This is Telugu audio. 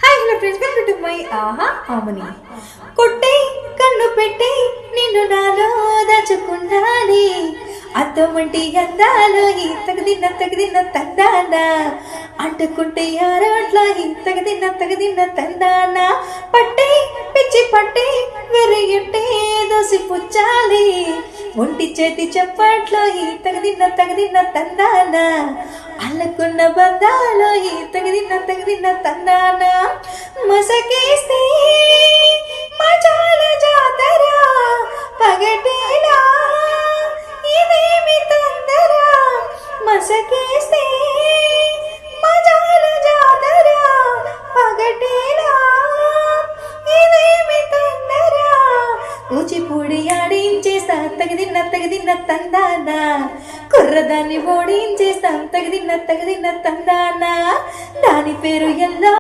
Hi hello friends, welcome to my ఆహా ఆమని. కొట్టే కన్ను పెట్టే నిన్ను నాలో దాచుకున్నానే, అద్దమంటి అందాలో ఈ తగదిన్న తందాన, అంటుకుంటే ఆరాట్లో ఈ తగదిన్న తందాన, పట్టే పిచ్చి పట్టే వెరయట్టే దోసి పుచ్చాలి, ఒంటి చేతి చప్పట్లో ఈ తగదిన్న తందాన, అల్లకున్న బంధాలో ఈ తగదిన్న తందాన, మసకేస్తే మచాల జాతర పగటేలా ఇదేమి తొందర, మసకేస్తే మచాల జాతర పగటేలా ఇదేమి తొందర, కూచిపూడి ఆడించేస్తా తగదిన్న తందాన, కుర్రదాన్ని ఓడించేస్తాం తగదిన్న తందాన, దాని పేరు ఎల్లో